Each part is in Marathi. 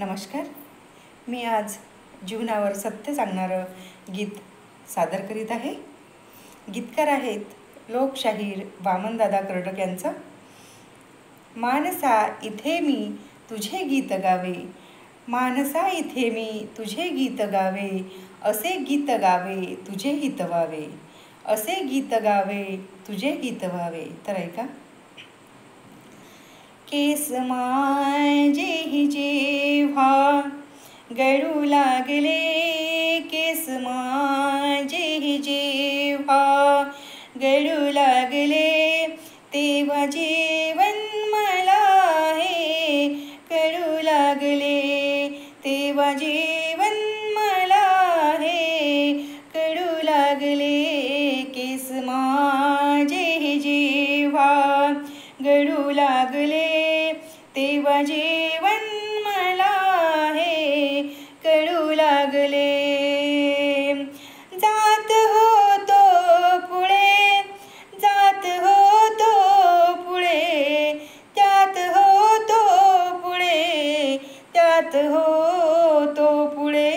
नमस्कार. मी आज जीवनावर सत्य सांगणारं गीत सादर करीत आहे. गीतकार आहेत लोकशाहीर वामनदादा कर्डक यांचं. मानसा इथे मी तुझे गीत गावे, मानसा इथे मी तुझे गीत गावे, असे गीत गावे तुझे हित व्हावे, असे गीत गावे तुझे हित व्हावे. तर ऐका. केस माझे जेव्हा गळू लागले, केस माझे जेव्हा गळू लागले, तेव्हा जीवन मला हे कळू लागले, तेव्हा जीवन मला हे कळू लागले. केस माझे जेव्हा गळू लागले, तेव्हा जीवन मला हे कळू लागले. जात होतो पुढे, जात होतो पुढे, त्यात होतो पुढे, त्यात होतो पुढे,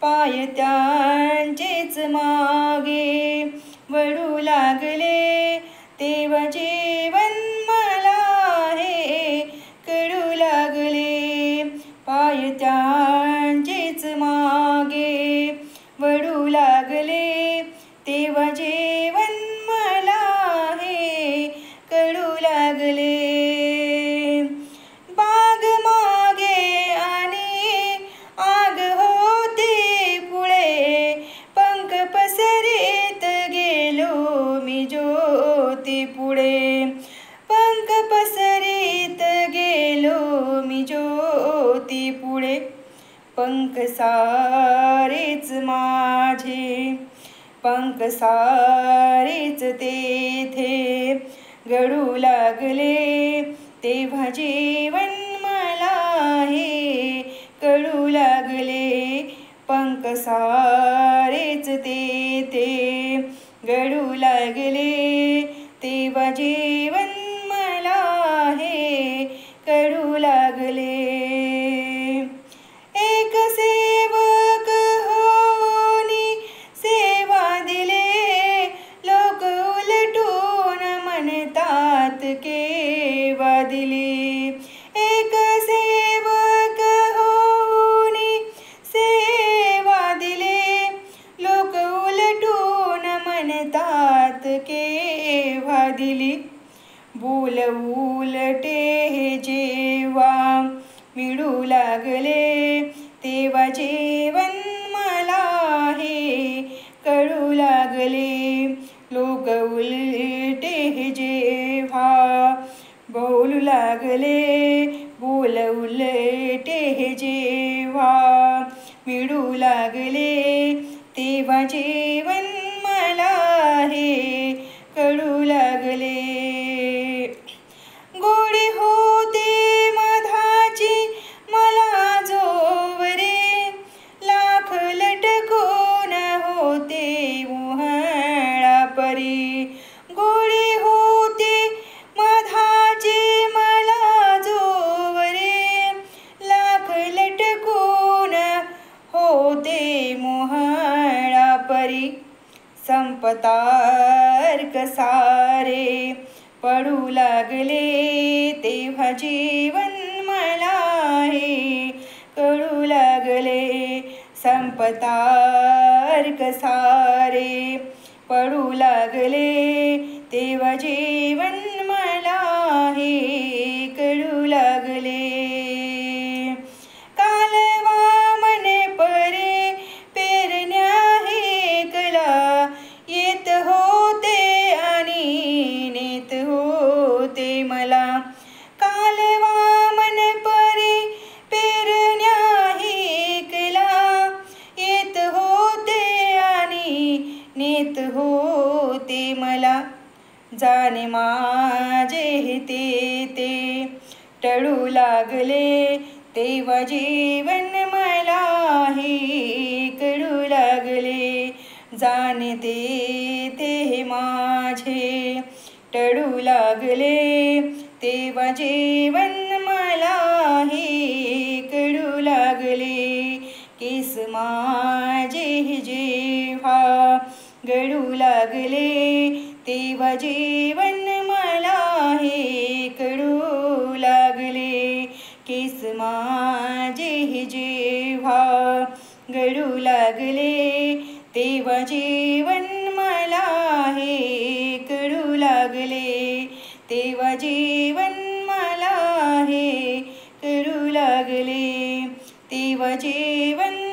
पाय त्यांचेच मागे वळू लागले, तेव्हा जीवन पाय त्यांचेच मागे वळू लागले, तेव्हा जीवन मला हे कळू लागले. बाग मागे आणि आग होती पुढे, पंख पसरीत गेलो मी ज्योती पुढे, पंख पसरीत गेलो मी ज्योती पुढे. पंख सारेच माझे, पंख सारेच तेथे गळू लागले, तेव्हा जीवन मला हे कळू लागले. पंख सारेच तेथे गळू लागले, तेव्हा जीवन मला हे कळू लागले. एक सेवक होनी सेवा दिले, लोक उलटून म्हणतात केव्हा दिली. एक सेवक होनी सेवा दिले, लोक उलटून म्हणतात केव्हा दिली. बोल उलटे जेव्हा मिळू लागले, तेव्हा जीवन मला हे कळू लागले. लोक उलटे जेव्हा बोलू लागले, बोल उलटे जेव्हा मिळू लागले, तेव्हा जीवन मला हे कळू लागले. गोडी होती मधाची मला जोवरे, लाख लटकून होते मोहळा परी. गोडी होती मधाची मला जोवरे, लाख लटकून होते मोहळा परी. संपतार्क सारे पडू लागले, तेव्हा जीवन मला हे कळू लागले. संपतार्क सारे पडू लागले, तेव्हा जीवन मला हे कळू लागले. कालवा मने परे पेरण्या हे कला, येत होते आणि नेत होते मला. कालवा मन परी पेरण्या हे कला, येत होते आणि नेत होते मला. जाणे माझे ते टळू लागले, तेव्हा जीवन मला हे कळू लागले. जाणते ते माझे टळू लागले, तेव्हा जीवन मला हे कळू लागले. लागले तेव्हा जीवन मला हे कळू लागले. केस माझे जेव्हा गळू लागले तेव्हा जीवन मला हे कळू लागले. तेव्हा जीवन मला हे कळू लागले. तेव्हा जीवन